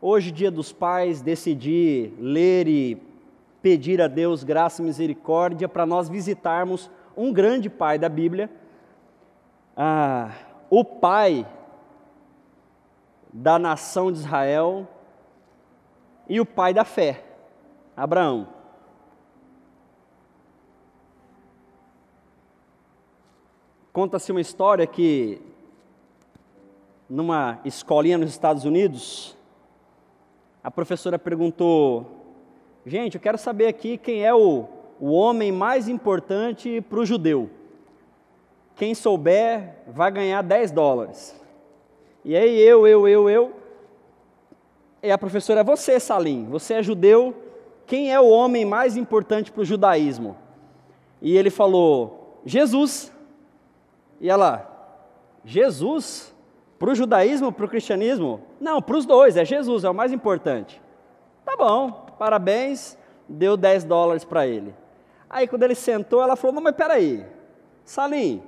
Hoje, Dia dos Pais, decidi ler e pedir a Deus graça e misericórdia para nós visitarmos um grande pai da Bíblia, o pai da nação de Israel e o pai da fé, Abraão. Conta-se uma história que, numa escolinha nos Estados Unidos, a professora perguntou: gente, eu quero saber aqui quem é o homem mais importante para o judeu. Quem souber vai ganhar $10. E aí eu. E a professora: você, Salim, você é judeu, quem é o homem mais importante para o judaísmo? E ele falou: Jesus. E ela: Jesus? Para o judaísmo, para o cristianismo? Não, para os dois, é Jesus, é o mais importante. Tá bom, parabéns, deu $10 para ele. Aí quando ele sentou, ela falou: não, mas peraí, Salim,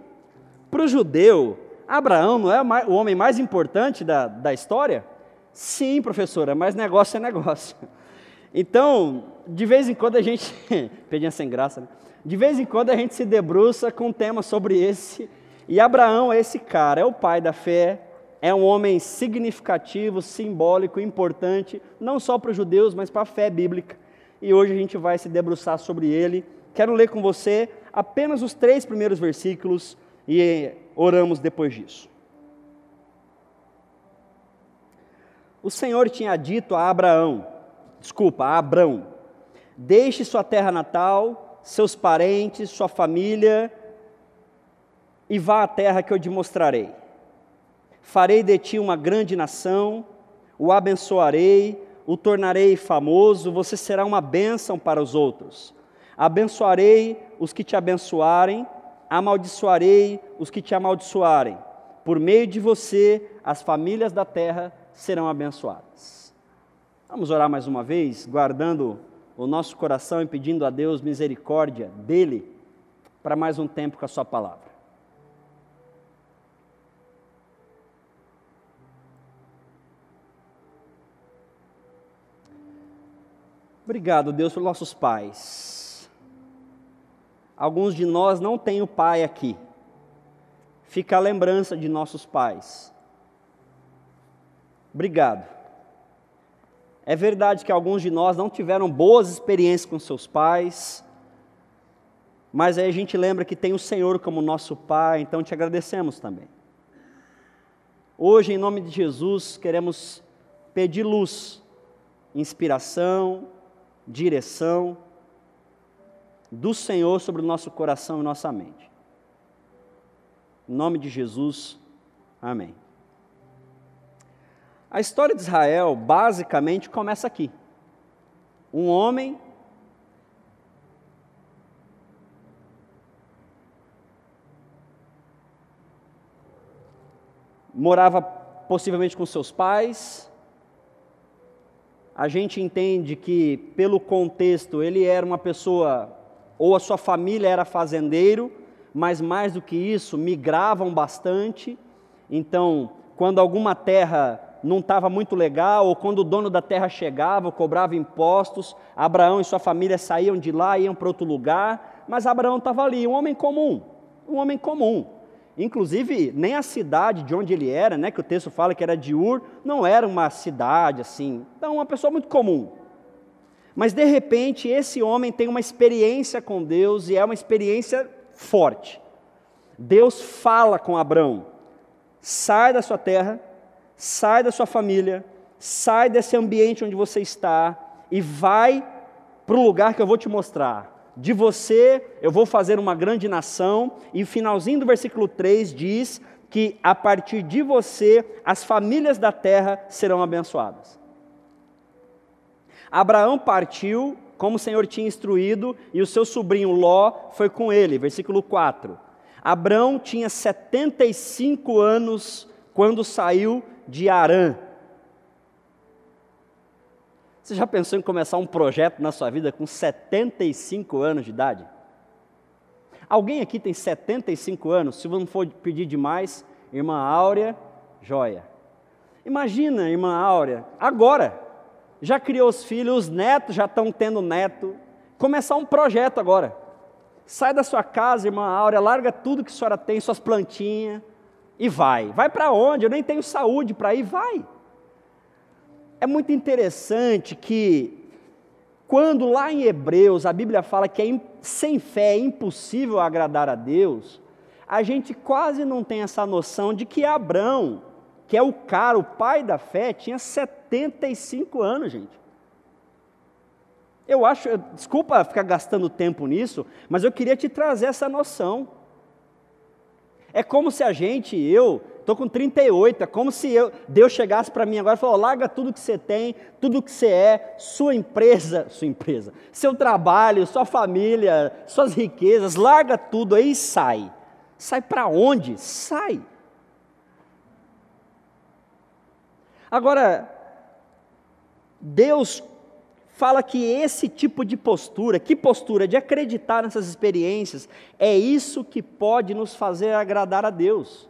para o judeu, Abraão não é o homem mais importante da história? Sim, professora, mas negócio é negócio. Então, de vez em quando a gente, pedinha sem graça, né? De vez em quando a gente se debruça com um tema sobre esse, e Abraão é esse cara, é o pai da fé, é um homem significativo, simbólico, importante, não só para os judeus, mas para a fé bíblica. E hoje a gente vai se debruçar sobre ele. Quero ler com você apenas os 3 primeiros versículos e oramos depois disso. O Senhor tinha dito a Abrão: deixe sua terra natal, seus parentes, sua família, e vá à terra que eu te mostrarei. Farei de ti uma grande nação, o abençoarei, o tornarei famoso, você será uma bênção para os outros. Abençoarei os que te abençoarem, amaldiçoarei os que te amaldiçoarem. Por meio de você, as famílias da terra serão abençoadas. Vamos orar mais uma vez, guardando o nosso coração e pedindo a Deus misericórdia dele, para mais um tempo com a sua palavra. Obrigado, Deus, pelos nossos pais. Alguns de nós não têm o pai aqui. Fica a lembrança de nossos pais. Obrigado. É verdade que alguns de nós não tiveram boas experiências com seus pais, mas aí a gente lembra que tem o Senhor como nosso pai, então te agradecemos também. Hoje, em nome de Jesus, queremos pedir luz, inspiração, direção do Senhor sobre o nosso coração e nossa mente. Em nome de Jesus, amém. A história de Israel basicamente começa aqui. Um homem morava possivelmente com seus pais. A gente entende que, pelo contexto, ele era uma pessoa, ou a sua família era fazendeiro, mas mais do que isso, migravam bastante. Então, quando alguma terra não estava muito legal, ou quando o dono da terra chegava, cobrava impostos, Abraão e sua família saíam de lá, iam para outro lugar, mas Abraão estava ali, um homem comum. Inclusive, nem a cidade de onde ele era, né, que o texto fala que era de Ur, não era uma cidade assim, então uma pessoa muito comum. Mas de repente esse homem tem uma experiência com Deus e é uma experiência forte. Deus fala com Abraão: sai da sua terra, sai da sua família, sai desse ambiente onde você está e vai para o lugar que eu vou te mostrar. De você eu vou fazer uma grande nação, e o finalzinho do versículo 3 diz que a partir de você as famílias da terra serão abençoadas. Abraão partiu, como o Senhor tinha instruído, e o seu sobrinho Ló foi com ele, versículo 4. Abraão tinha 75 anos quando saiu de Harã. Você já pensou em começar um projeto na sua vida com 75 anos de idade? Alguém aqui tem 75 anos? Se não for pedir demais, irmã Áurea, joia. Imagina, irmã Áurea, agora, já criou os filhos, os netos já estão tendo neto. Começar um projeto agora. Sai da sua casa, irmã Áurea, larga tudo que a senhora tem, suas plantinhas, e vai. Vai para onde? Eu nem tenho saúde para ir, vai. É muito interessante que, quando lá em Hebreus a Bíblia fala que sem fé é impossível agradar a Deus, a gente quase não tem essa noção de que Abrão, que é o pai da fé, tinha 75 anos, gente. Desculpa ficar gastando tempo nisso, mas eu queria te trazer essa noção. É como se eu estou com 38, é como se Deus chegasse para mim agora e falou: larga tudo que você tem, tudo que você é, sua empresa, seu trabalho, sua família, suas riquezas, larga tudo aí e sai. Sai para onde? Sai. Agora, Deus fala que esse tipo de postura, que postura de acreditar nessas experiências, é isso que pode nos fazer agradar a Deus.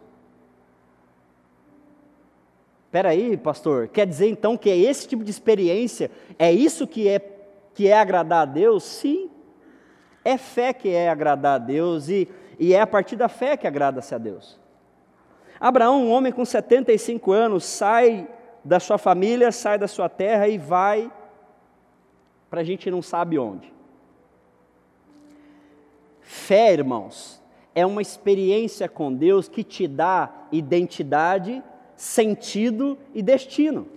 Espera aí, pastor, quer dizer então que esse tipo de experiência, é isso que é agradar a Deus? Sim, é fé que é agradar a Deus e é a partir da fé que agrada-se a Deus. Abraão, um homem com 75 anos, sai da sua família, sai da sua terra e vai para a gente não sabe onde. Fé, irmãos, é uma experiência com Deus que te dá identidade, sentido e destino.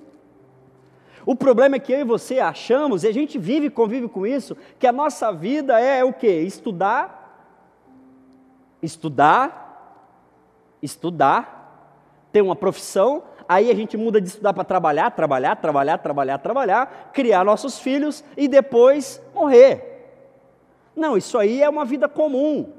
O problema é que eu e você achamos, e a gente convive com isso, que a nossa vida é o quê? Estudar, ter uma profissão, aí a gente muda de estudar para trabalhar, criar nossos filhos e depois morrer. Não, isso aí é uma vida comum.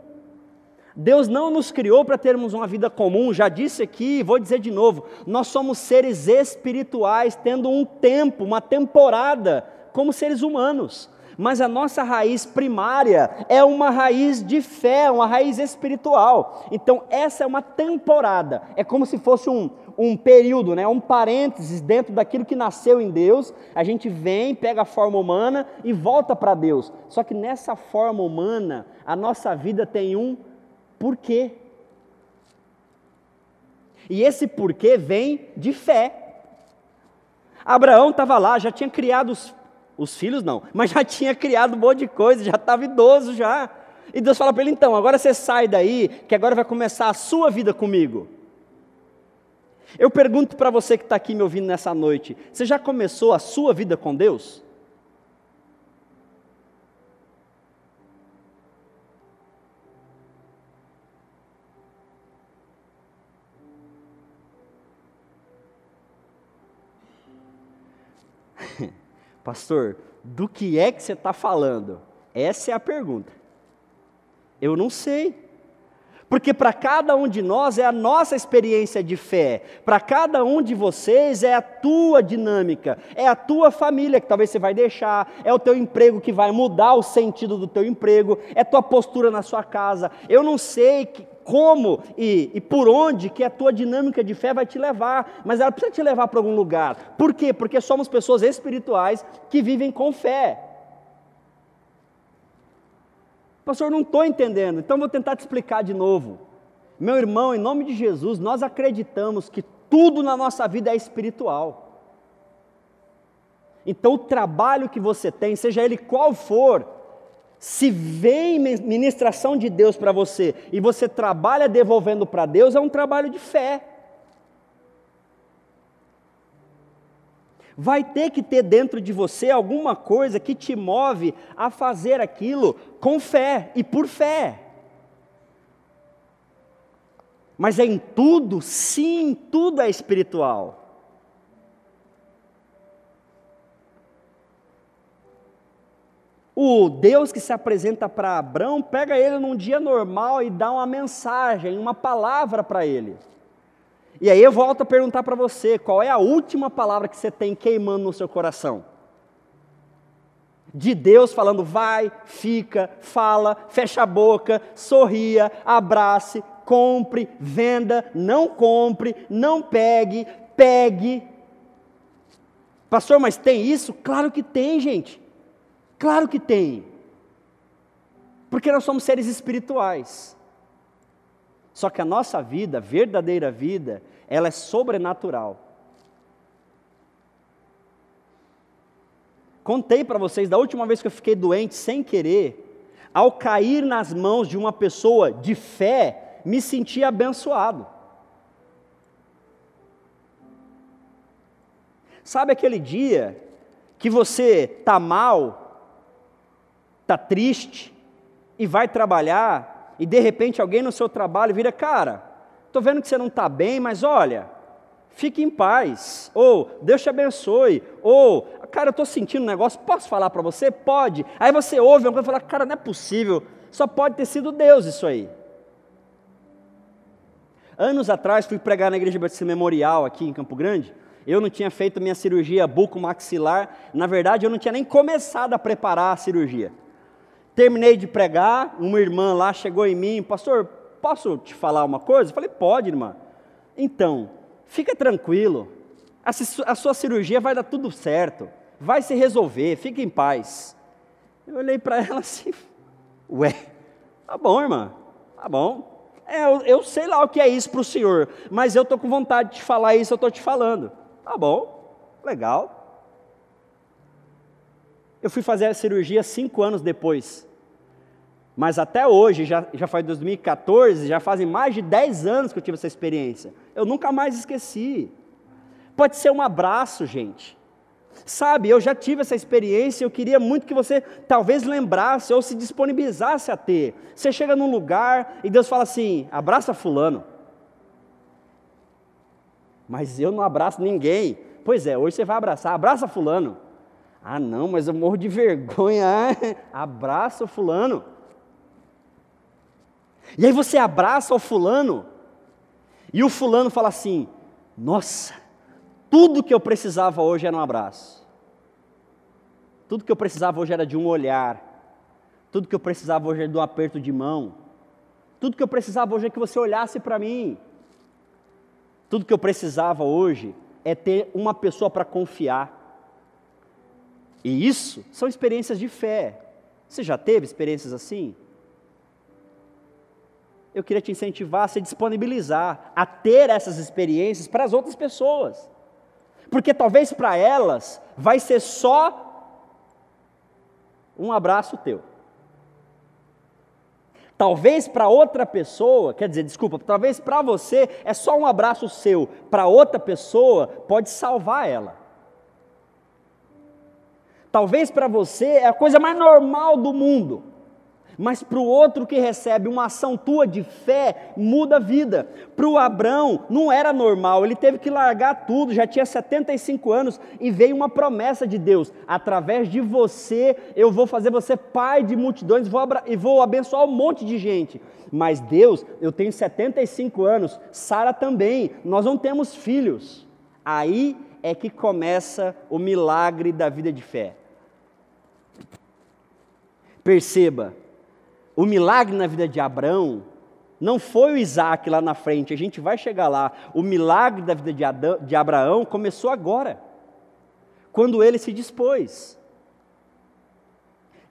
Deus não nos criou para termos uma vida comum, já disse aqui, vou dizer de novo, nós somos seres espirituais, tendo um tempo, uma temporada, como seres humanos, mas a nossa raiz primária é uma raiz de fé, uma raiz espiritual. Então essa é uma temporada, é como se fosse um período, um parênteses dentro daquilo que nasceu em Deus. A gente vem, pega a forma humana e volta para Deus, só que nessa forma humana, a nossa vida tem um porquê. E esse porquê vem de fé. Abraão estava lá, já tinha criado os filhos não, mas já tinha criado um monte de coisa, já estava idoso já. E Deus fala para ele: então, agora você sai daí, que agora vai começar a sua vida comigo. Eu pergunto para você que está aqui me ouvindo nessa noite, você já começou a sua vida com Deus? Pastor, do que é que você está falando? Essa é a pergunta. Eu não sei. Porque para cada um de nós é a nossa experiência de fé. Para cada um de vocês é a tua dinâmica. É a tua família que talvez você vai deixar. É o teu emprego que vai mudar o sentido do teu emprego. É a tua postura na sua casa. Eu não sei como e por onde que a tua dinâmica de fé vai te levar, mas ela precisa te levar para algum lugar. Por quê? Porque somos pessoas espirituais que vivem com fé. Pastor, não estou entendendo, então vou tentar te explicar de novo. Meu irmão, em nome de Jesus, nós acreditamos que tudo na nossa vida é espiritual. Então o trabalho que você tem, seja ele qual for, se vem ministração de Deus para você e você trabalha devolvendo para Deus, é um trabalho de fé. Vai ter que ter dentro de você alguma coisa que te move a fazer aquilo com fé e por fé. Mas é em tudo, sim, tudo é espiritual. O Deus que se apresenta para Abrão, pega ele num dia normal e dá uma mensagem, uma palavra para ele. E aí eu volto a perguntar para você, qual é a última palavra que você tem queimando no seu coração? De Deus falando: vai, fica, fala, fecha a boca, sorria, abrace, compre, venda, não compre, não pegue, pegue. Pastor, mas tem isso? Claro que tem, gente. Claro que tem. Porque nós somos seres espirituais. Só que a nossa vida, a verdadeira vida, ela é sobrenatural. Contei para vocês, da última vez que eu fiquei doente sem querer, ao cair nas mãos de uma pessoa de fé, me senti abençoado. Sabe aquele dia que você está mal, está triste, e vai trabalhar, e de repente alguém no seu trabalho vira, cara, estou vendo que você não está bem, mas olha, fique em paz, ou Deus te abençoe, ou, cara, eu estou sentindo um negócio, posso falar para você? Pode. Aí você ouve alguém falar, cara, não é possível, só pode ter sido Deus isso aí. Anos atrás fui pregar na Igreja Batista Memorial aqui em Campo Grande, eu não tinha feito minha cirurgia bucomaxilar, na verdade eu não tinha nem começado a preparar a cirurgia. Terminei de pregar, uma irmã lá chegou em mim, pastor, posso te falar uma coisa? Eu falei, pode, irmã. Então, fica tranquilo, a sua cirurgia vai dar tudo certo, vai se resolver, fique em paz. Eu olhei para ela assim, ué, tá bom, irmã, tá bom. Eu sei lá o que é isso para o senhor, mas eu estou com vontade de te falar isso, eu estou te falando. Tá bom, legal. Eu fui fazer a cirurgia 5 anos depois, mas até hoje, já faz 2014, já fazem mais de 10 anos que eu tive essa experiência. Eu nunca mais esqueci. Pode ser um abraço, gente. Sabe, eu já tive essa experiência, eu queria muito que você talvez lembrasse ou se disponibilizasse a ter. Você chega num lugar e Deus fala assim, abraça fulano. Mas eu não abraço ninguém. Pois é, hoje você vai abraçar, abraça fulano. Ah não, mas eu morro de vergonha. Abraça o fulano. E aí você abraça o fulano, e o fulano fala assim, nossa, tudo que eu precisava hoje era um abraço. Tudo que eu precisava hoje era de um olhar. Tudo que eu precisava hoje era de um aperto de mão. Tudo que eu precisava hoje é que você olhasse para mim. Tudo que eu precisava hoje é ter uma pessoa para confiar. E isso são experiências de fé. Você já teve experiências assim? Eu queria te incentivar a se disponibilizar, a ter essas experiências para as outras pessoas. Porque talvez para elas vai ser só um abraço teu. Talvez para outra pessoa, talvez para você é só um abraço seu, para outra pessoa pode salvar ela. Talvez para você é a coisa mais normal do mundo, mas para o outro que recebe uma ação tua de fé, muda a vida. Para o Abrão não era normal, ele teve que largar tudo, já tinha 75 anos, e veio uma promessa de Deus, através de você, eu vou fazer você pai de multidões, e vou abençoar um monte de gente. Mas Deus, eu tenho 75 anos, Sara também, nós não temos filhos. Aí é que começa o milagre da vida de fé. Perceba, o milagre na vida de Abraão não foi o Isaac lá na frente, a gente vai chegar lá. O milagre da vida de Abraão começou agora, quando ele se dispôs.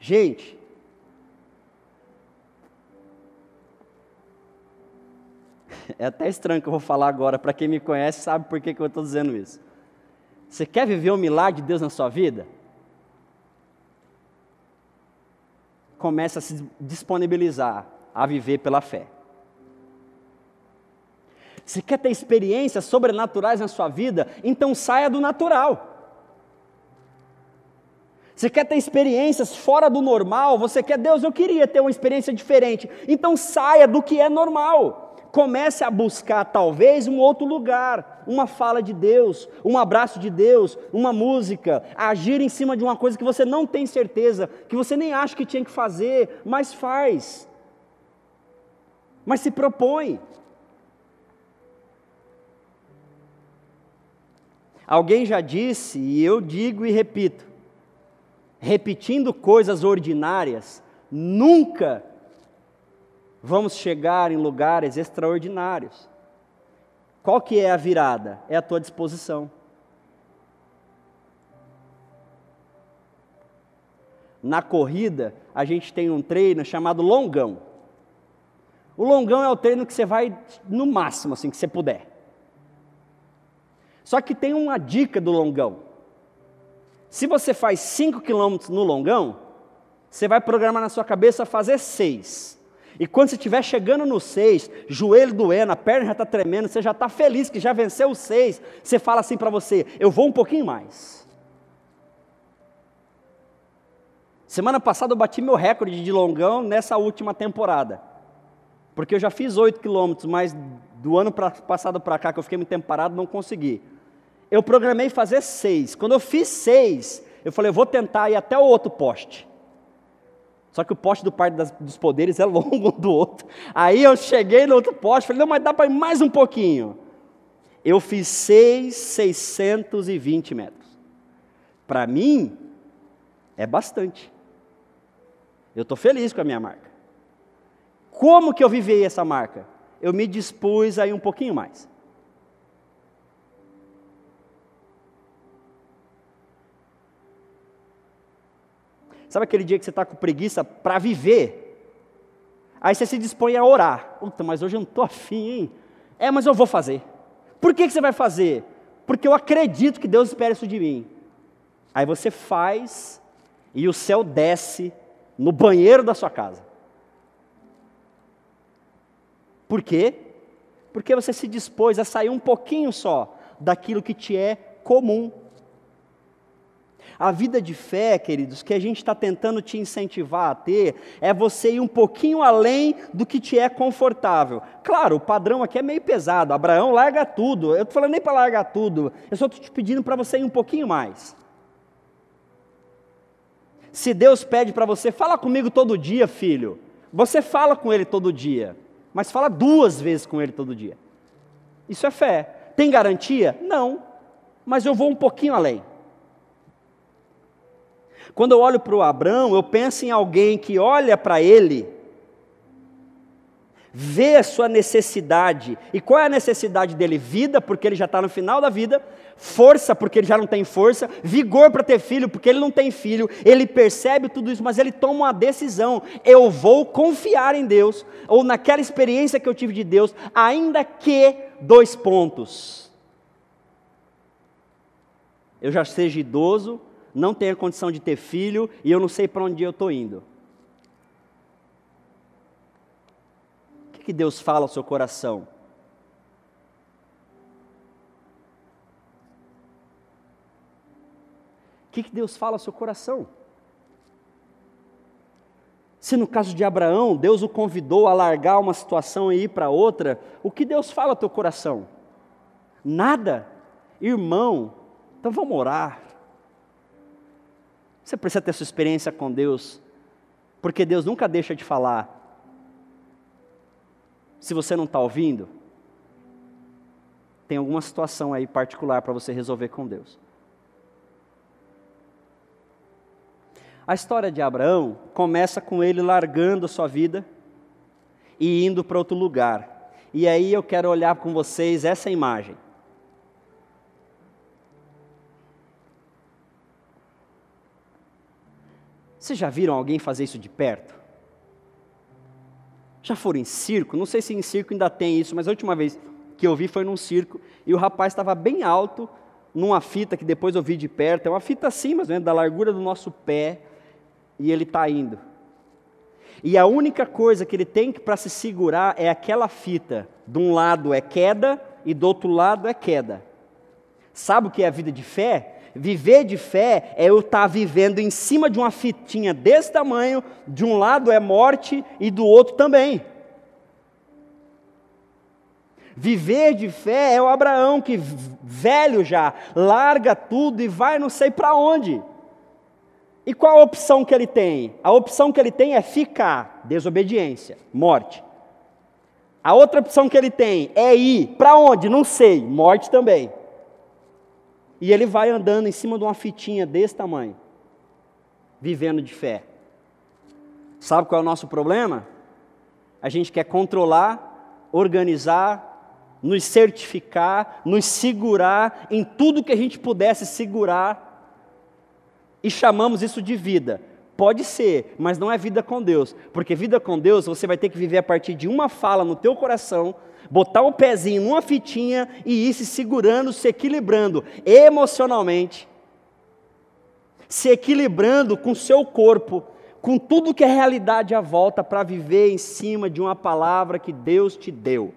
Gente, é até estranho que eu vou falar agora, para quem me conhece sabe por que eu estou dizendo isso. Você quer viver o milagre de Deus na sua vida? Comece a se disponibilizar a viver pela fé. Você quer ter experiências sobrenaturais na sua vida? Então saia do natural. Você quer ter experiências fora do normal? Você quer, Deus, eu queria ter uma experiência diferente. Então saia do que é normal. Comece a buscar talvez um outro lugar, uma fala de Deus, um abraço de Deus, uma música, agir em cima de uma coisa que você não tem certeza, que você nem acha que tinha que fazer, mas faz. Mas se propõe. Alguém já disse, e eu digo e repito, repetindo coisas ordinárias, nunca vamos chegar em lugares extraordinários. Qual que é a virada? É a tua disposição. Na corrida, a gente tem um treino chamado longão. O longão é o treino que você vai no máximo, assim, que você puder. Só que tem uma dica do longão. Se você faz 5 quilômetros no longão, você vai programar na sua cabeça fazer 6. E quando você estiver chegando no 6, joelho doendo, a perna já está tremendo, você já está feliz que já venceu o 6, você fala assim para você, eu vou um pouquinho mais. Semana passada eu bati meu recorde de longão nessa última temporada. Porque eu já fiz 8 quilômetros, mas do ano passado para cá, que eu fiquei muito tempo parado, não consegui. Eu programei fazer 6. Quando eu fiz 6, eu falei, eu vou tentar ir até o outro poste. Só que o poste do Parque dos Poderes é longo do outro. Aí eu cheguei no outro poste, falei, não, mas dá para ir mais um pouquinho. Eu fiz 620 metros. Para mim, é bastante. Eu estou feliz com a minha marca. Como que eu vivi essa marca? Eu me dispus a ir um pouquinho mais. Sabe aquele dia que você está com preguiça para viver? Aí você se dispõe a orar. Puta, mas hoje eu não estou afim, hein? Mas eu vou fazer. Por que você vai fazer? Porque eu acredito que Deus espera isso de mim. Aí você faz e o céu desce no banheiro da sua casa. Por quê? Porque você se dispôs a sair um pouquinho só daquilo que te é comum. A vida de fé, queridos, que a gente está tentando te incentivar a ter, é você ir um pouquinho além do que te é confortável. Claro, o padrão aqui é meio pesado. Abraão larga tudo. Eu não estou falando nem para largar tudo. Eu só estou te pedindo para você ir um pouquinho mais. Se Deus pede para você, fala comigo todo dia, filho. Você fala com Ele todo dia. Mas fala 2 vezes com Ele todo dia. Isso é fé. Tem garantia? Não. Mas eu vou um pouquinho além. Quando eu olho para o Abrão, eu penso em alguém que olha para ele, vê a sua necessidade. E qual é a necessidade dele? Vida, porque ele já está no final da vida. Força, porque ele já não tem força. Vigor para ter filho, porque ele não tem filho. Ele percebe tudo isso, mas ele toma uma decisão. Eu vou confiar em Deus, ou naquela experiência que eu tive de Deus, ainda que 2 pontos. Eu já seja idoso, não tenho condição de ter filho, e eu não sei para onde eu estou indo. O que Deus fala ao seu coração? O que Deus fala ao seu coração? Se no caso de Abraão, Deus o convidou a largar uma situação e ir para outra, o que Deus fala ao teu coração? Nada? Irmão, então vamos orar. Você precisa ter sua experiência com Deus, porque Deus nunca deixa de falar. Se você não está ouvindo, tem alguma situação aí particular para você resolver com Deus. A história de Abraão começa com ele largando a sua vida e indo para outro lugar. E aí eu quero olhar com vocês essa imagem. Vocês já viram alguém fazer isso de perto? Já foram em circo? Não sei se em circo ainda tem isso, mas a última vez que eu vi foi num circo, e o rapaz estava bem alto, numa fita que depois eu vi de perto, é uma fita assim, mas da largura do nosso pé, e ele está indo. E a única coisa que ele tem para se segurar é aquela fita. De um lado é queda, e do outro lado é queda. Sabe o que é a vida de fé? Viver de fé é eu estar vivendo em cima de uma fitinha desse tamanho, de um lado é morte e do outro também. Viver de fé é o Abraão que, velho já, larga tudo e vai não sei para onde. E qual a opção que ele tem? A opção que ele tem é ficar, desobediência, morte. A outra opção que ele tem é ir, para onde? Não sei, morte também. E ele vai andando em cima de uma fitinha desse tamanho, vivendo de fé. Sabe qual é o nosso problema? A gente quer controlar, organizar, nos certificar, nos segurar em tudo que a gente pudesse segurar, e chamamos isso de vida. Pode ser, mas não é vida com Deus, porque vida com Deus você vai ter que viver a partir de uma fala no teu coração, botar o pezinho numa fitinha e ir se segurando, se equilibrando emocionalmente, se equilibrando com o seu corpo, com tudo que é realidade à volta, para viver em cima de uma palavra que Deus te deu.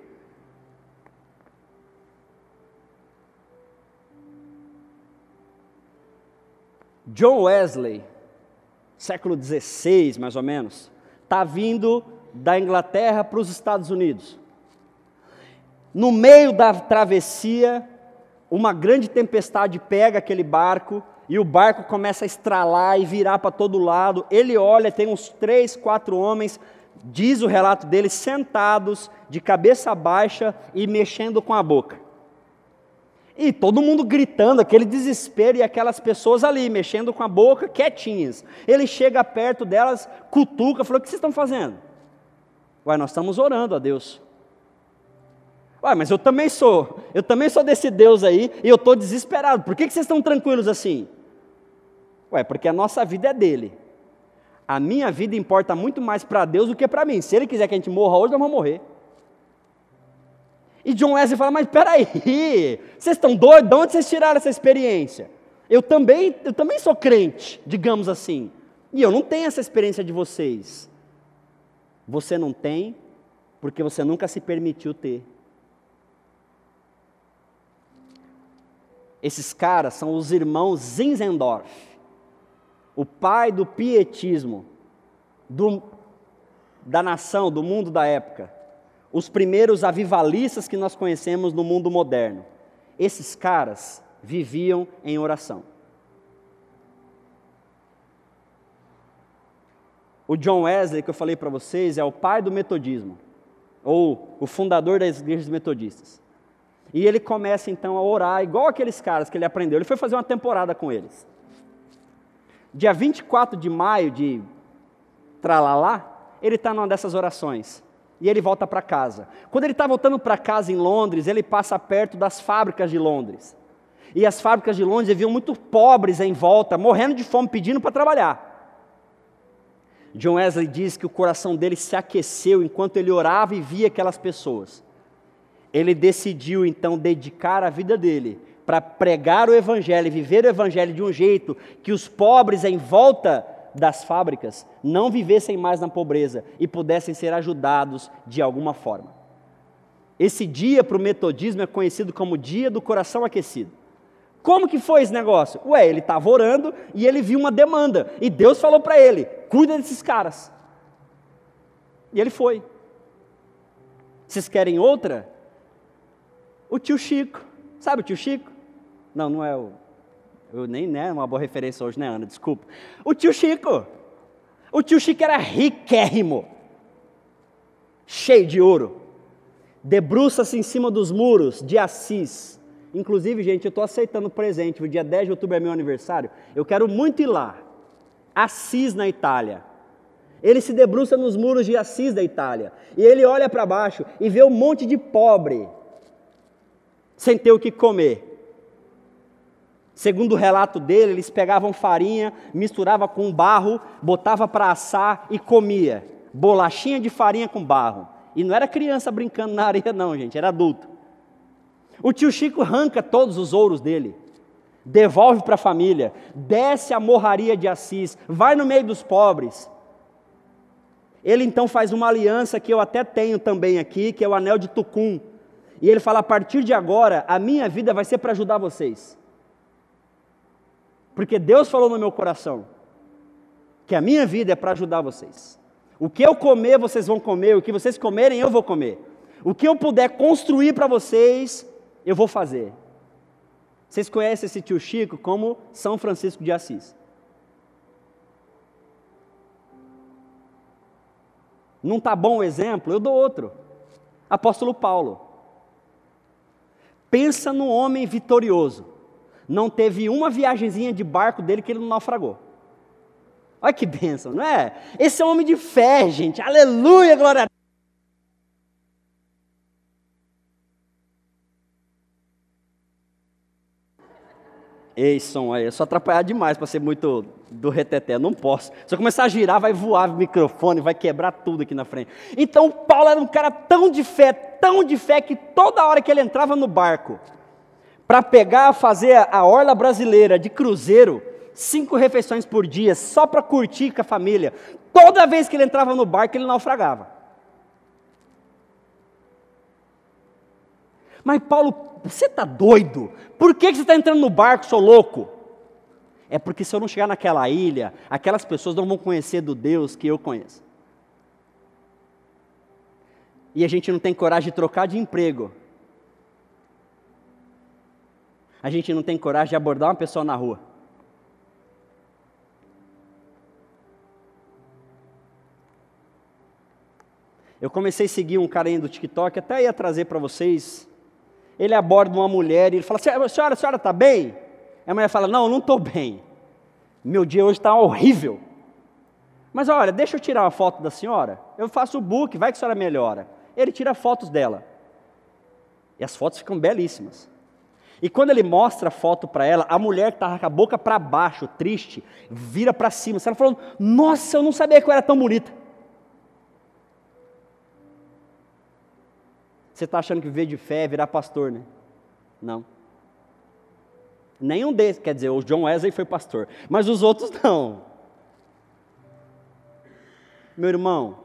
John Wesley, século XVI mais ou menos, está vindo da Inglaterra para os Estados Unidos. No meio da travessia, uma grande tempestade pega aquele barco, e o barco começa a estralar e virar para todo lado. Ele olha, tem uns 3, 4 homens, diz o relato deles, sentados, de cabeça baixa e mexendo com a boca. E todo mundo gritando, aquele desespero, e aquelas pessoas ali, mexendo com a boca, quietinhas. Ele chega perto delas, cutuca, falou: o que vocês estão fazendo? Ué, nós estamos orando a Deus. Ué, mas eu também sou desse Deus aí, e eu estou desesperado, por que vocês estão tranquilos assim? Ué, porque a nossa vida é dele. A minha vida importa muito mais para Deus do que para mim. Se Ele quiser que a gente morra hoje, nós vamos morrer. E John Wesley fala: mas peraí, vocês estão doidos? De onde vocês tiraram essa experiência? Eu também sou crente, digamos assim, e eu não tenho essa experiência de vocês. Você não tem, porque você nunca se permitiu ter. Esses caras são os irmãos Zinzendorf, o pai do pietismo, da nação, do mundo da época. Os primeiros avivalistas que nós conhecemos no mundo moderno. Esses caras viviam em oração. O John Wesley, que eu falei para vocês, é o pai do metodismo, ou o fundador das igrejas metodistas. E ele começa então a orar, igual aqueles caras que ele aprendeu. Ele foi fazer uma temporada com eles. Dia 24 de maio de tralalá, ele está numa dessas orações. E ele volta para casa. Quando ele está voltando para casa em Londres, ele passa perto das fábricas de Londres. E as fábricas de Londres haviam muito pobres em volta, morrendo de fome, pedindo para trabalhar. John Wesley diz que o coração dele se aqueceu enquanto ele orava e via aquelas pessoas. Ele decidiu então dedicar a vida dele para pregar o evangelho e viver o evangelho de um jeito que os pobres em volta das fábricas não vivessem mais na pobreza e pudessem ser ajudados de alguma forma. Esse dia para o metodismo é conhecido como dia do coração aquecido. Como que foi esse negócio? Ué, ele estava orando e ele viu uma demanda, e Deus falou para ele: cuida desses caras. E ele foi. Vocês querem outra? O tio Chico, sabe o tio Chico? Não é o... Eu nem, né, uma boa referência hoje, né, Ana? Desculpa. O tio Chico era riquérrimo, cheio de ouro, debruça-se em cima dos muros de Assis. Inclusive, gente, eu estou aceitando presente, o dia 10 de outubro é meu aniversário, eu quero muito ir lá, Assis na Itália. Ele se debruça nos muros de Assis da Itália, e ele olha para baixo e vê um monte de pobre, sem ter o que comer. Segundo o relato dele, eles pegavam farinha, misturavam com barro, botavam para assar e comia. Bolachinha de farinha com barro. E não era criança brincando na areia não, gente, era adulto. O tio Chico arranca todos os ouros dele, devolve para a família, desce a morraria de Assis, vai no meio dos pobres. Ele então faz uma aliança que eu até tenho também aqui, que é o anel de Tucum. E ele fala: a partir de agora, a minha vida vai ser para ajudar vocês. Porque Deus falou no meu coração que a minha vida é para ajudar vocês. O que eu comer, vocês vão comer. O que vocês comerem, eu vou comer. O que eu puder construir para vocês, eu vou fazer. Vocês conhecem esse tio Chico como São Francisco de Assis. Não está bom o exemplo? Eu dou outro. Apóstolo Paulo. Pensa no homem vitorioso. Não teve uma viagenzinha de barco dele que ele não naufragou. Olha que bênção, não é? Esse é um homem de fé, gente. Aleluia, glória a Deus. Ei, som aí, eu sou atrapalhado demais para ser muito do reteté, não posso. Se eu começar a girar, vai voar o microfone, vai quebrar tudo aqui na frente. Então, Paulo era um cara tão de fé, que toda hora que ele entrava no barco, para fazer a orla brasileira de cruzeiro, 5 refeições por dia, só para curtir com a família, toda vez que ele entrava no barco, ele naufragava. Mas Paulo, você está doido? Por que você está entrando no barco, seu louco? É porque se eu não chegar naquela ilha, aquelas pessoas não vão conhecer do Deus que eu conheço. E a gente não tem coragem de trocar de emprego. A gente não tem coragem de abordar uma pessoa na rua. Eu comecei a seguir um cara aí do TikTok, até ia trazer para vocês. Ele aborda uma mulher e ele fala, a senhora está bem? A mulher fala, não estou bem. Meu dia hoje está horrível. Mas olha, deixa eu tirar uma foto da senhora. Eu faço o book, vai que a senhora melhora. Ele tira fotos dela. E as fotos ficam belíssimas. E quando ele mostra a foto para ela, a mulher que estava com a boca para baixo, triste, vira para cima. Ela falou, nossa, eu não sabia que eu era tão bonita. Você está achando que viver de fé é virar pastor, né? Não. Nenhum desses, quer dizer, o John Wesley foi pastor, mas os outros não. Meu irmão,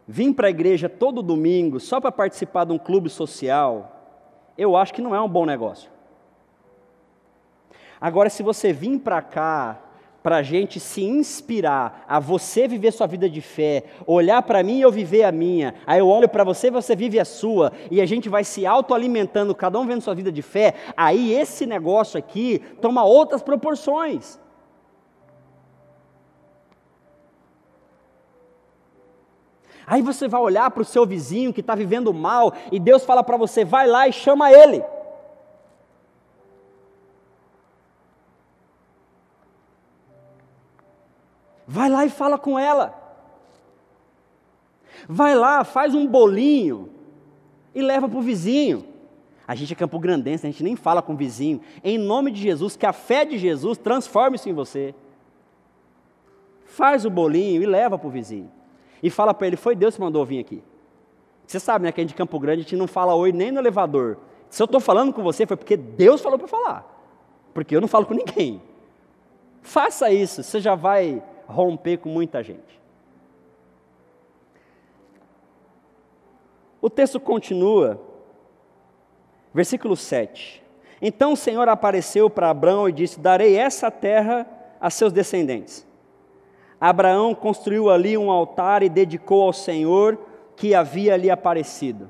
vim para a igreja todo domingo só para participar de um clube social, eu acho que não é um bom negócio. Agora, se você vir para cá, para a gente se inspirar a você viver sua vida de fé, olhar para mim e eu viver a minha, aí eu olho para você e você vive a sua, e a gente vai se autoalimentando, cada um vendo sua vida de fé, aí esse negócio aqui toma outras proporções. Aí você vai olhar para o seu vizinho que está vivendo mal, e Deus fala para você, vai lá e chama ele. Vai lá e fala com ela. Vai lá, faz um bolinho e leva para o vizinho. A gente é campograndense, a gente nem fala com o vizinho. Em nome de Jesus, que a fé de Jesus transforme isso em você. Faz o bolinho e leva para o vizinho. E fala para ele, foi Deus que mandou vir aqui. Você sabe, né, que a gente de Campo Grande, a gente não fala oi nem no elevador. Se eu estou falando com você, foi porque Deus falou para falar. Porque eu não falo com ninguém. Faça isso, você já vai romper com muita gente. O texto continua, versículo 7. Então o Senhor apareceu para Abraão e disse, darei essa terra a seus descendentes. Abraão construiu ali um altar e dedicou ao Senhor que havia ali aparecido.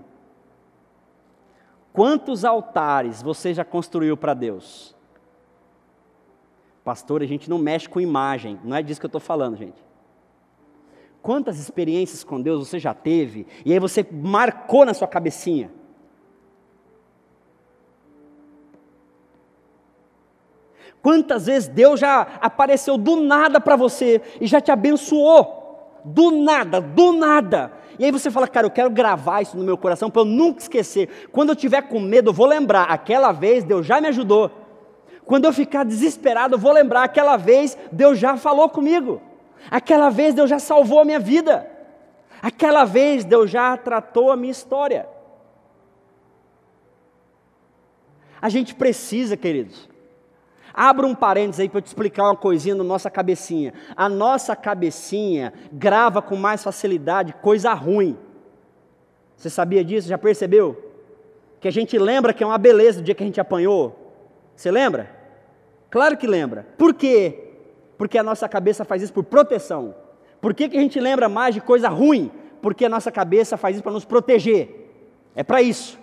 Quantos altares você já construiu para Deus? Pastor, a gente não mexe com imagem, não é disso que eu estou falando, gente. Quantas experiências com Deus você já teve, e aí você marcou na sua cabecinha? Quantas vezes Deus já apareceu do nada para você, e já te abençoou, do nada. E aí você fala, cara, eu quero gravar isso no meu coração, para eu nunca esquecer. Quando eu tiver com medo, eu vou lembrar, aquela vez Deus já me ajudou. Quando eu ficar desesperado, eu vou lembrar, aquela vez Deus já falou comigo. Aquela vez Deus já salvou a minha vida. Aquela vez Deus já tratou a minha história. A gente precisa, queridos. Abra um parênteses aí para eu te explicar uma coisinha na nossa cabecinha. A nossa cabecinha grava com mais facilidade coisa ruim. Você sabia disso? Já percebeu? Que a gente lembra que é uma beleza do dia que a gente apanhou. Você lembra? Claro que lembra. Por quê? Porque a nossa cabeça faz isso por proteção. Por que a gente lembra mais de coisa ruim? Porque a nossa cabeça faz isso para nos proteger. É para isso.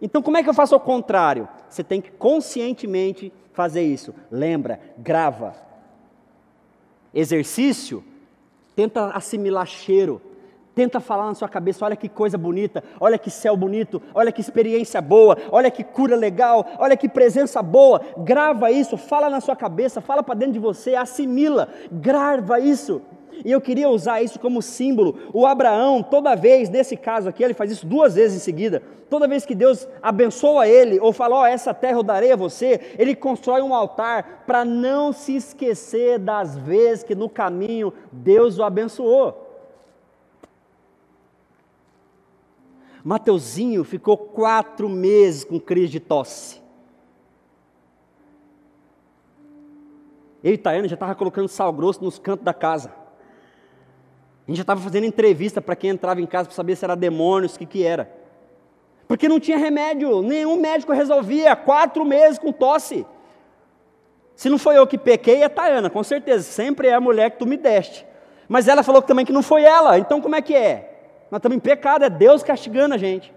Então como é que eu faço ao contrário? Você tem que conscientemente fazer isso. Lembra, grava. Exercício, tenta assimilar cheiro. Tenta falar na sua cabeça, olha que coisa bonita, olha que céu bonito, olha que experiência boa, olha que cura legal, olha que presença boa. Grava isso, fala na sua cabeça, fala para dentro de você, assimila, grava isso. E eu queria usar isso como símbolo. O Abraão, toda vez, nesse caso aqui, ele faz isso 2 vezes em seguida. Toda vez que Deus abençoa ele, ou fala, ó, essa terra eu darei a você, ele constrói um altar para não se esquecer das vezes que no caminho Deus o abençoou. Mateuzinho ficou 4 meses com crise de tosse. Eu e Tayana já estava colocando sal grosso nos cantos da casa. A gente já estava fazendo entrevista para quem entrava em casa para saber se era demônios, o que era. Porque não tinha remédio, nenhum médico resolvia, 4 meses com tosse. Se não foi eu que pequei, é a Tayana, com certeza, sempre é a mulher que tu me deste. Mas ela falou também que não foi ela, então como é que é? Nós estamos em pecado, é Deus castigando a gente.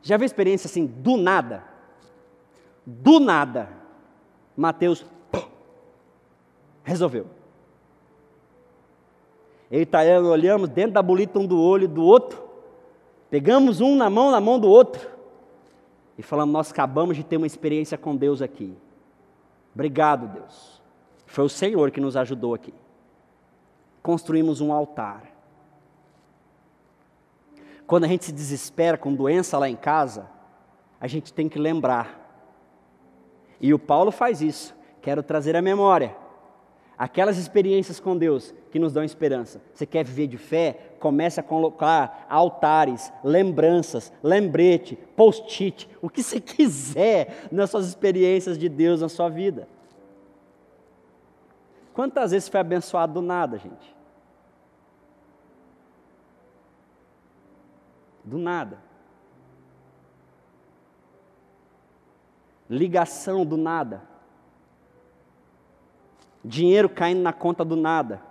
Já viu experiência assim, do nada, Mateus resolveu. Eu e Tayana olhamos dentro da bolita um do olho do outro, pegamos um na mão do outro, e falamos, nós acabamos de ter uma experiência com Deus aqui. Obrigado, Deus. Foi o Senhor que nos ajudou aqui. Construímos um altar. Quando a gente se desespera com doença lá em casa, a gente tem que lembrar. E o Paulo faz isso. Quero trazer à memória aquelas experiências com Deus que nos dão esperança. Você quer viver de fé? Comece a colocar altares, lembranças, lembrete, post-it, o que você quiser nas suas experiências de Deus na sua vida. Quantas vezes foi abençoado do nada, gente? Do nada. Ligação do nada. Dinheiro caindo na conta do nada.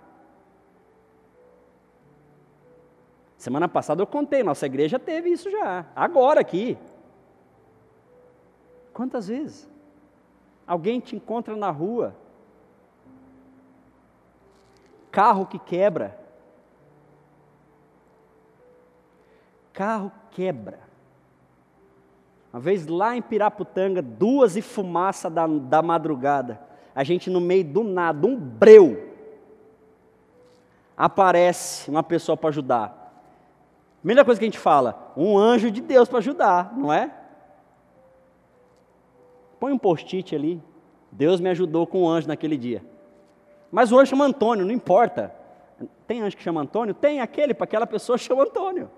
Semana passada eu contei, nossa igreja teve isso já. Agora aqui. Quantas vezes? Alguém te encontra na rua. Carro que quebra. Carro quebra. Uma vez lá em Piraputanga, 2 e fumaça da madrugada, a gente no meio do nada, um breu, aparece uma pessoa para ajudar. Primeira coisa que a gente fala, um anjo de Deus para ajudar, não é? Põe um post-it ali, Deus me ajudou com um anjo naquele dia. Mas o anjo chama Antônio, não importa. Tem anjo que chama Antônio? Tem aquele, para aquela pessoa chama Antônio.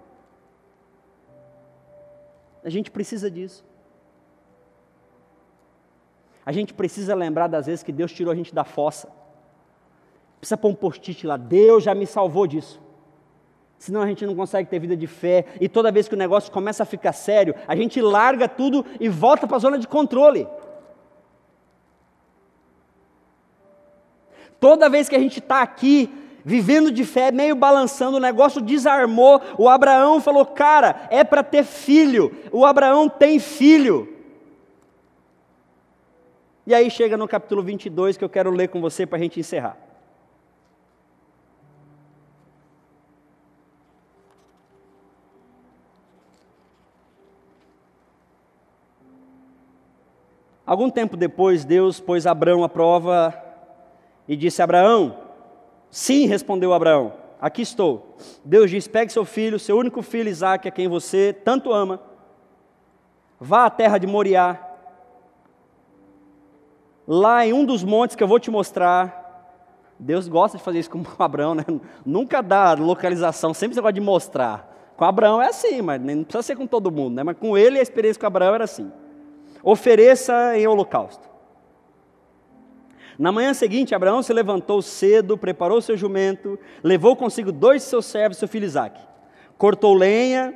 A gente precisa disso. A gente precisa lembrar das vezes que Deus tirou a gente da fossa. Precisa pôr um post-it lá, Deus já me salvou disso. Senão a gente não consegue ter vida de fé. E toda vez que o negócio começa a ficar sério, a gente larga tudo e volta para a zona de controle. Toda vez que a gente está aqui, vivendo de fé, meio balançando, o negócio desarmou, o Abraão falou, cara, é para ter filho, o Abraão tem filho. E aí chega no capítulo 22, que eu quero ler com você para a gente encerrar. Algum tempo depois, Deus pôs Abraão à prova e disse, Abraão, sim, respondeu Abraão, aqui estou. Deus disse, pegue seu filho, seu único filho Isaque, a quem você tanto ama, vá à terra de Moriá, lá em um dos montes que eu vou te mostrar. Deus gosta de fazer isso com Abraão, né? Nunca dá localização, sempre você gosta de mostrar. Com Abraão é assim, mas não precisa ser com todo mundo, né? Mas com ele a experiência com Abraão era assim. Ofereça em holocausto. Na manhã seguinte, Abraão se levantou cedo, preparou seu jumento, levou consigo 2 de seus servos, seu filho Isaque. Cortou lenha,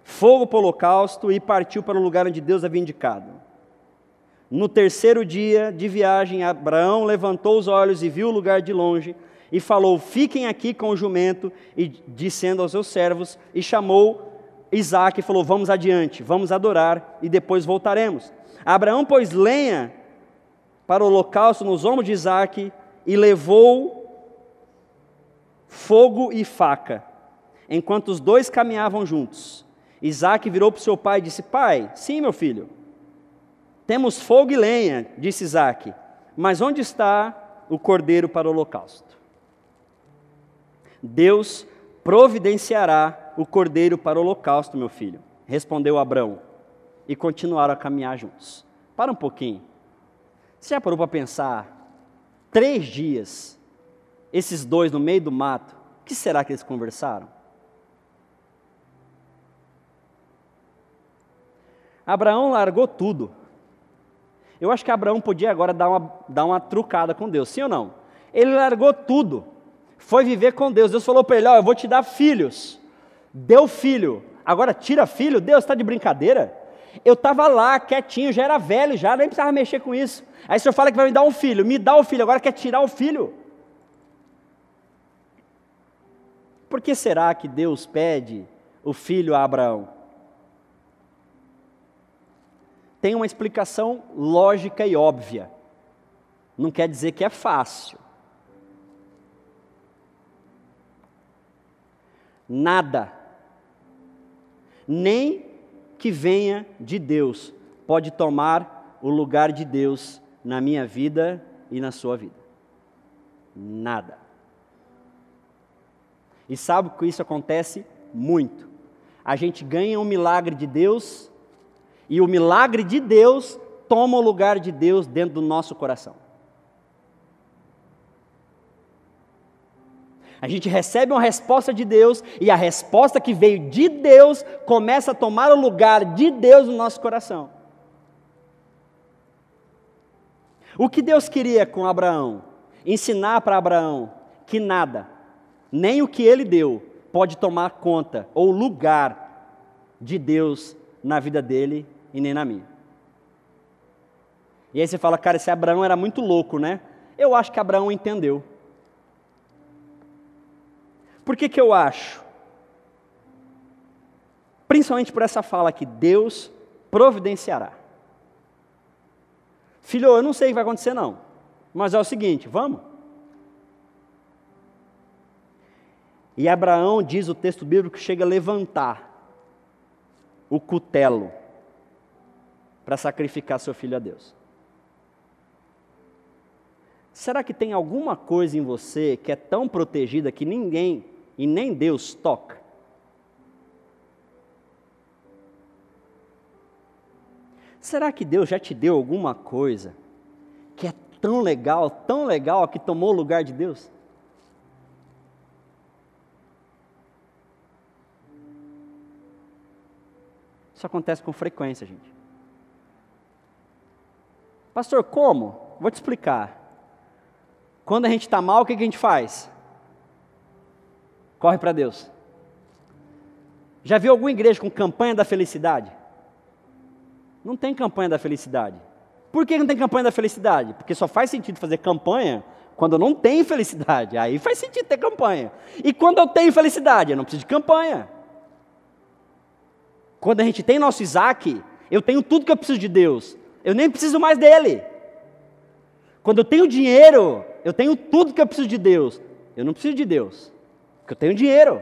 fogo para o holocausto e partiu para o lugar onde Deus havia indicado. No 3º dia de viagem, Abraão levantou os olhos e viu o lugar de longe e falou, fiquem aqui com o jumento, e dizendo aos seus servos, e chamou Isaque e falou, vamos adiante, vamos adorar e depois voltaremos. Abraão pôs lenha para o holocausto nos ombros de Isaque e levou fogo e faca, enquanto os 2 caminhavam juntos. Isaque virou para o seu pai e disse, pai, sim meu filho, temos fogo e lenha, disse Isaque, mas onde está o cordeiro para o holocausto. Deus providenciará o cordeiro para o holocausto, meu filho, respondeu Abrão, e continuaram a caminhar juntos. Para um pouquinho. Você já parou para pensar, 3 dias, esses dois no meio do mato, o que será que eles conversaram? Abraão largou tudo. Eu acho que Abraão podia agora dar uma trucada com Deus, sim ou não? Ele largou tudo, foi viver com Deus. Deus falou para ele, eu vou te dar filhos. Deu filho, agora tira filho? Deus, está de brincadeira? Eu estava lá, quietinho, já era velho, já nem precisava mexer com isso. Aí o Senhor fala que vai me dar um filho, me dá o filho, agora quer tirar o filho? Por que será que Deus pede o filho a Abraão? Tem uma explicação lógica e óbvia. Não quer dizer que é fácil. Nada, nem que venha de Deus, pode tomar o lugar de Deus na minha vida e na sua vida. Nada. E sabe que isso acontece muito. A gente ganha um milagre de Deus, e o milagre de Deus toma o lugar de Deus dentro do nosso coração. A gente recebe uma resposta de Deus, e a resposta que veio de Deus começa a tomar o lugar de Deus no nosso coração. O que Deus queria com Abraão? Ensinar para Abraão que nada, nem o que ele deu, pode tomar conta ou lugar de Deus na vida dele e nem na minha. E aí você fala, cara, esse Abraão era muito louco, né? Eu acho que Abraão entendeu. Por que eu acho? Principalmente por essa fala que Deus providenciará. Filho, eu não sei o que vai acontecer não, mas é o seguinte, vamos? E Abraão, diz o texto bíblico, chega a levantar o cutelo para sacrificar seu filho a Deus. Será que tem alguma coisa em você que é tão protegida que ninguém e nem Deus toca? Será que Deus já te deu alguma coisa que é tão legal, que tomou o lugar de Deus? Isso acontece com frequência, gente. Pastor, como? Vou te explicar. Quando a gente está mal, o que a gente faz? Corre para Deus. Já viu alguma igreja com campanha da felicidade? Não tem campanha da felicidade. Por que não tem campanha da felicidade? Porque só faz sentido fazer campanha quando não tem felicidade. Aí faz sentido ter campanha. E quando eu tenho felicidade, eu não preciso de campanha. Quando a gente tem nosso Isaac, eu tenho tudo que eu preciso de Deus. Eu nem preciso mais dele. Quando eu tenho dinheiro, eu tenho tudo que eu preciso de Deus. Eu não preciso de Deus, porque eu tenho dinheiro.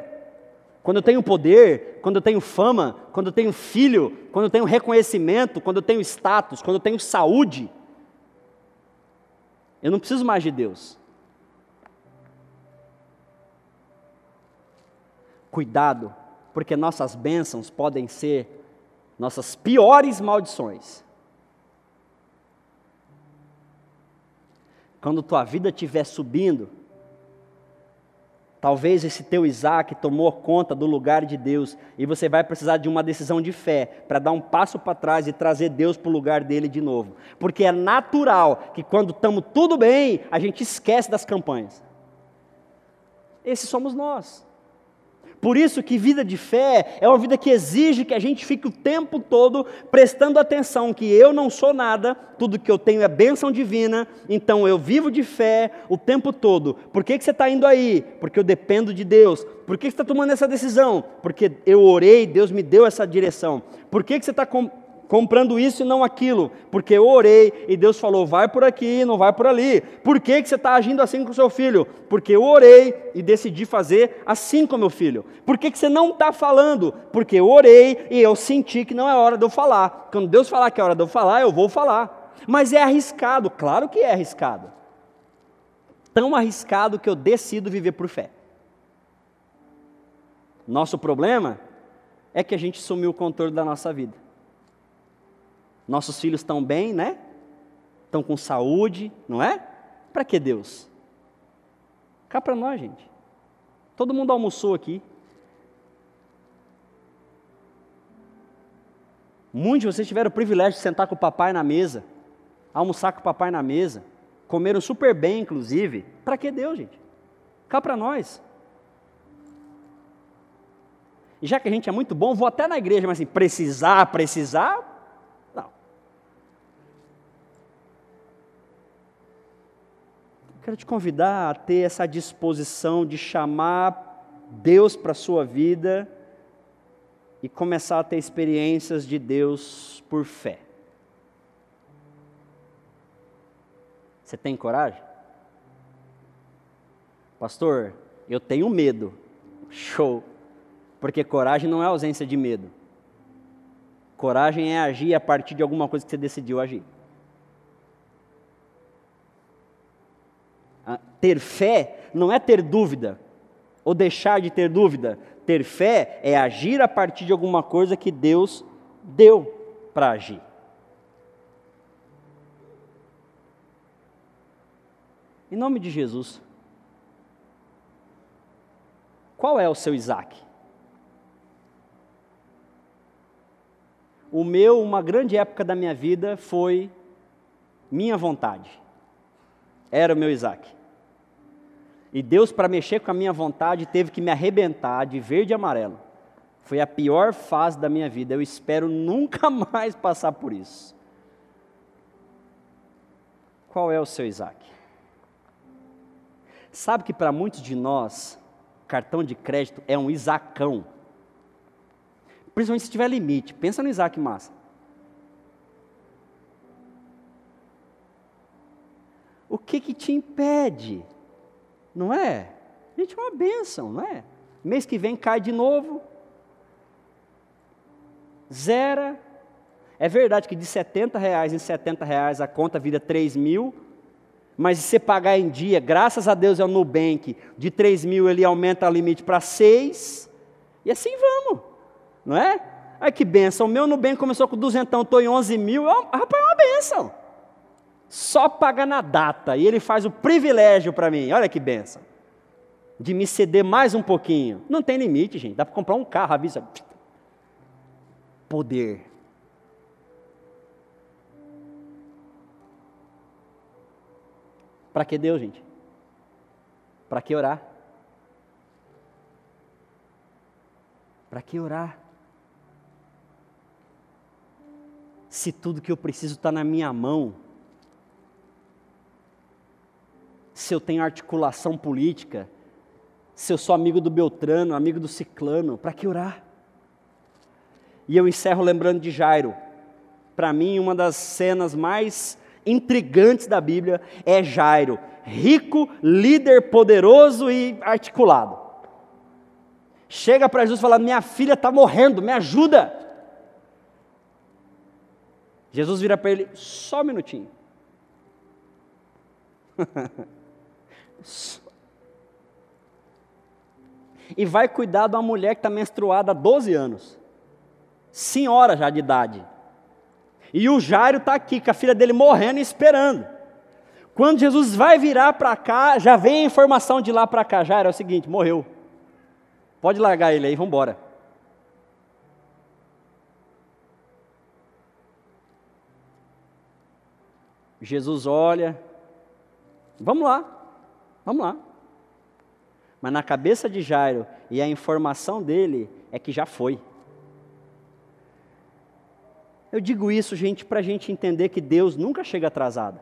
Quando eu tenho poder, quando eu tenho fama, quando eu tenho filho, quando eu tenho reconhecimento, quando eu tenho status, quando eu tenho saúde, eu não preciso mais de Deus. Cuidado, porque nossas bênçãos podem ser nossas piores maldições. Quando tua vida estiver subindo, talvez esse teu Isaac tomou conta do lugar de Deus, e você vai precisar de uma decisão de fé, para dar um passo para trás e trazer Deus para o lugar dele de novo. Porque é natural que quando estamos tudo bem, a gente esquece das campanhas. Esses somos nós. Por isso que vida de fé é uma vida que exige que a gente fique o tempo todo prestando atenção que eu não sou nada, tudo que eu tenho é bênção divina, então eu vivo de fé o tempo todo. Por que você está indo aí? Porque eu dependo de Deus. Por que você está tomando essa decisão? Porque eu orei, Deus me deu essa direção. Por que você está comprando isso e não aquilo? Porque eu orei e Deus falou, vai por aqui, não vai por ali. Por que você está agindo assim com o seu filho? Porque eu orei e decidi fazer assim com o meu filho. Por que você não está falando? Porque eu orei e eu senti que não é hora de eu falar. Quando Deus falar que é hora de eu falar, eu vou falar. Mas é arriscado, claro que é arriscado. tão arriscado que eu decido viver por fé. Nosso problema é que a gente sumiu o controle da nossa vida. Nossos filhos estão bem, né? Estão com saúde, não é? Para que Deus? Cá para nós, gente. Todo mundo almoçou aqui. Muitos de vocês tiveram o privilégio de sentar com o papai na mesa, almoçar com o papai na mesa, comeram super bem, inclusive. Para que Deus, gente? Cá para nós. E já que a gente é muito bom, vou até na igreja, mas assim, precisar, não. Quero te convidar a ter essa disposição de chamar Deus para a sua vida e começar a ter experiências de Deus por fé. Você tem coragem? Pastor, eu tenho medo. Show! Porque coragem não é ausência de medo. Coragem é agir a partir de alguma coisa que você decidiu agir. Ter fé não é ter dúvida, ou deixar de ter dúvida. Ter fé é agir a partir de alguma coisa que Deus deu para agir. Em nome de Jesus, qual é o seu Isaac? Uma grande época da minha vida foi minha vontade. Era o meu Isaac. E Deus, para mexer com a minha vontade, teve que me arrebentar de verde e amarelo. Foi a pior fase da minha vida. Eu espero nunca mais passar por isso. Qual é o seu Isaac? Sabe que para muitos de nós, cartão de crédito é um Isaacão. Principalmente se tiver limite. Pensa no Isaac massa. O que te impede? Não é? Gente, é uma bênção, não é? Mês que vem cai de novo. Zera. É verdade que de R$70 em R$70 a conta vira 3 mil. Mas se você pagar em dia, graças a Deus é o Nubank, de 3 mil ele aumenta o limite para 6. E assim vamos. Não é? Ai que benção, o meu Nubank começou com 200, estou em 11 mil, rapaz, é uma benção. Só paga na data, e ele faz o privilégio para mim, olha que benção, de me ceder mais um pouquinho. Não tem limite, gente, dá para comprar um carro, avisa. Poder. Para que Deus, gente? Para que orar? Para que orar? Se tudo que eu preciso está na minha mão, se eu tenho articulação política, se eu sou amigo do Beltrano, amigo do Ciclano, para que orar? E eu encerro lembrando de Jairo. Para mim, uma das cenas mais intrigantes da Bíblia é Jairo, rico, líder poderoso e articulado. Chega para Jesus e fala: minha filha está morrendo, me ajuda. Jesus vira para ele: só um minutinho. E vai cuidar de uma mulher que está menstruada há 12 anos. Senhora já de idade. E o Jairo está aqui, com a filha dele morrendo e esperando. Quando Jesus vai virar para cá, já vem a informação de lá para cá: Jairo, é o seguinte, morreu. Pode largar ele aí, vamos embora. Jesus olha, vamos lá. Mas na cabeça de Jairo, e a informação dele é que já foi. Eu digo isso, gente, para a gente entender que Deus nunca chega atrasado.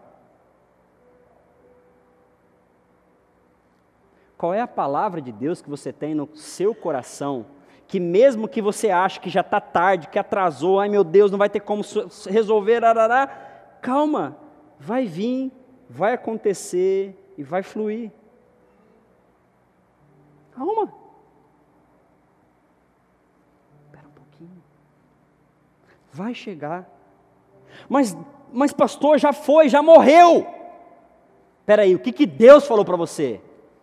Qual é a palavra de Deus que você tem no seu coração, que mesmo que você ache que já está tarde, que atrasou, ai meu Deus, não vai ter como resolver, arará, calma, vai vir, vai acontecer e vai fluir. Calma. Espera um pouquinho. Vai chegar. Mas pastor, já foi, já morreu. Espera aí, o que Deus falou para você?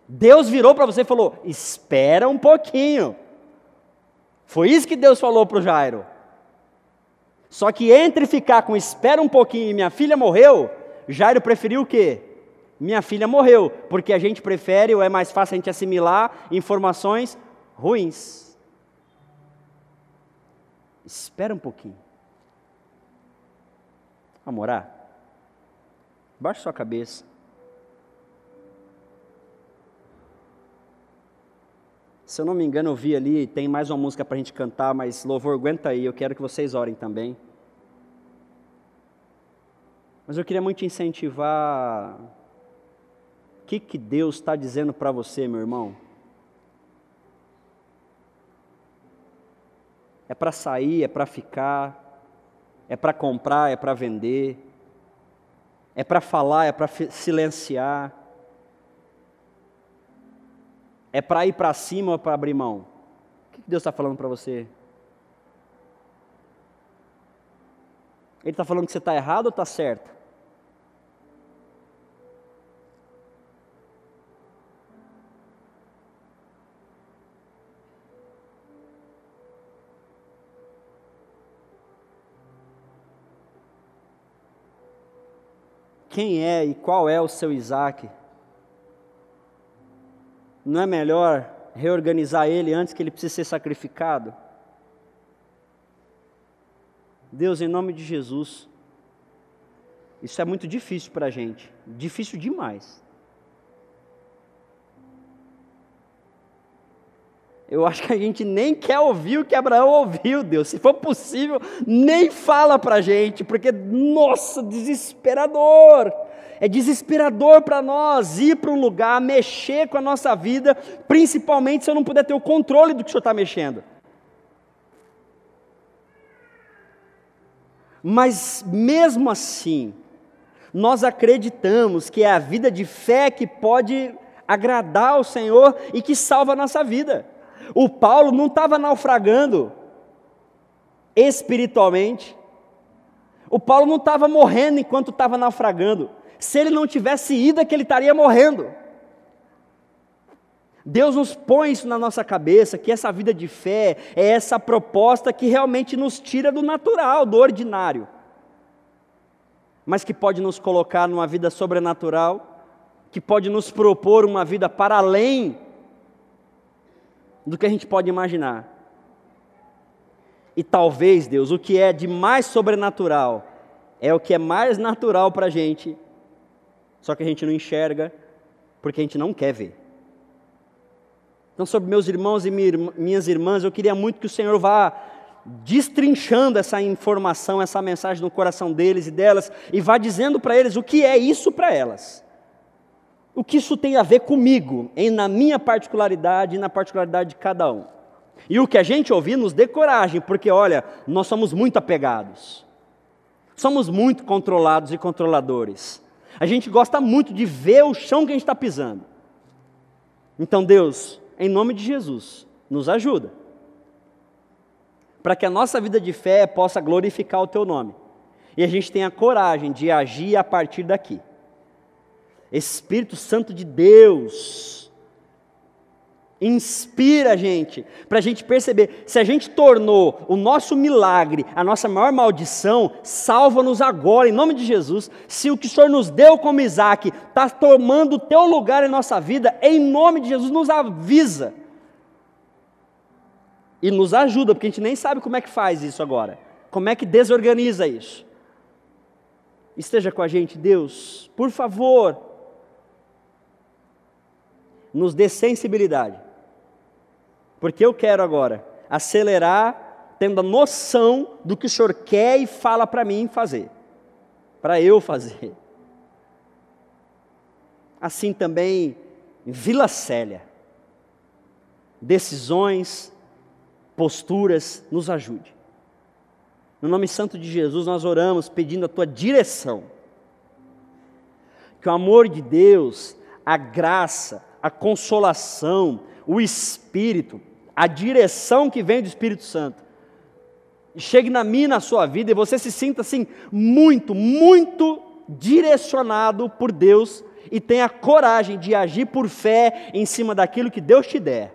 Deus virou para você e falou, espera um pouquinho. Foi isso que Deus falou para o Jairo. Só que entre ficar com espera um pouquinho e minha filha morreu, Jairo preferiu o quê? Minha filha morreu, porque a gente prefere, ou é mais fácil a gente assimilar informações ruins. Espera um pouquinho. Vamos orar? Baixa sua cabeça. Se eu não me engano, eu vi ali, tem mais uma música para a gente cantar, mas louvor, aguenta aí, eu quero que vocês orem também. Mas eu queria muito te incentivar. O que Deus está dizendo para você, meu irmão? É para sair, é para ficar, é para comprar, é para vender, é para falar, é para silenciar, é para ir para cima ou para abrir mão? O que Deus está falando para você? Ele está falando que você está errado ou está certo? Quem é e qual é o seu Isaac? Não é melhor reorganizar ele antes que ele precise ser sacrificado? Deus, em nome de Jesus, isso é muito difícil para a gente, difícil demais. Eu acho que a gente nem quer ouvir o que Abraão ouviu, Deus. Se for possível, nem fala para a gente, porque, nossa, desesperador. É desesperador para nós ir para um lugar, mexer com a nossa vida, principalmente se eu não puder ter o controle do que o Senhor está mexendo. Mas mesmo assim, nós acreditamos que é a vida de fé que pode agradar ao Senhor e que salva a nossa vida. O Paulo não estava naufragando espiritualmente. O Paulo não estava morrendo enquanto estava naufragando. Se ele não tivesse ido, é que ele estaria morrendo. Deus nos põe isso na nossa cabeça, que essa vida de fé é essa proposta que realmente nos tira do natural, do ordinário, mas que pode nos colocar numa vida sobrenatural, que pode nos propor uma vida para além do que a gente pode imaginar. E talvez, Deus, o que é de mais sobrenatural é o que é mais natural para a gente, só que a gente não enxerga, porque a gente não quer ver. Então, sobre meus irmãos e minhas irmãs, eu queria muito que o Senhor vá destrinchando essa informação, essa mensagem no coração deles e delas, e vá dizendo para eles o que é isso para elas. O que isso tem a ver comigo, na minha particularidade e na particularidade de cada um. E o que a gente ouvir nos dê coragem, porque olha, nós somos muito apegados. Somos muito controlados e controladores. A gente gosta muito de ver o chão que a gente está pisando. Então Deus, em nome de Jesus, nos ajuda. Para que a nossa vida de fé possa glorificar o Teu nome. E a gente tenha coragem de agir a partir daqui. Espírito Santo de Deus, inspira a gente, para a gente perceber, se a gente tornou o nosso milagre, a nossa maior maldição, salva-nos agora, em nome de Jesus. Se o que o Senhor nos deu como Isaac, está tomando o teu lugar em nossa vida, em nome de Jesus, nos avisa, e nos ajuda, porque a gente nem sabe como é que faz isso agora, como é que desorganiza isso. Esteja com a gente, Deus, por favor, nos dê sensibilidade, porque eu quero agora acelerar, tendo a noção do que o Senhor quer e fala para mim fazer, para eu fazer. Assim também em Vila Célia, decisões, posturas, nos ajude. No nome santo de Jesus nós oramos pedindo a Tua direção, que o amor de Deus, a graça, a consolação, o Espírito, a direção que vem do Espírito Santo, chegue na minha e na sua vida e você se sinta assim muito, muito direcionado por Deus e tenha coragem de agir por fé em cima daquilo que Deus te der.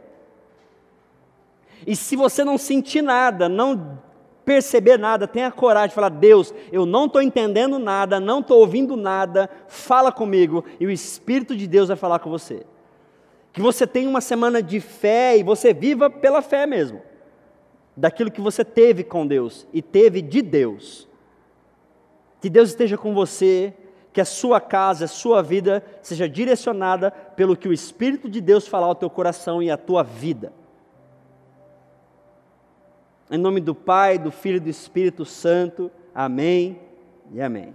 E se você não sentir nada, não perceber nada, tenha coragem de falar: Deus, eu não estou entendendo nada, não estou ouvindo nada, fala comigo, e o Espírito de Deus vai falar com você. Que você tenha uma semana de fé e você viva pela fé mesmo, daquilo que você teve com Deus e teve de Deus. Que Deus esteja com você, que a sua casa, a sua vida seja direcionada pelo que o Espírito de Deus falar ao teu coração e à tua vida. Em nome do Pai, do Filho e do Espírito Santo. Amém e amém.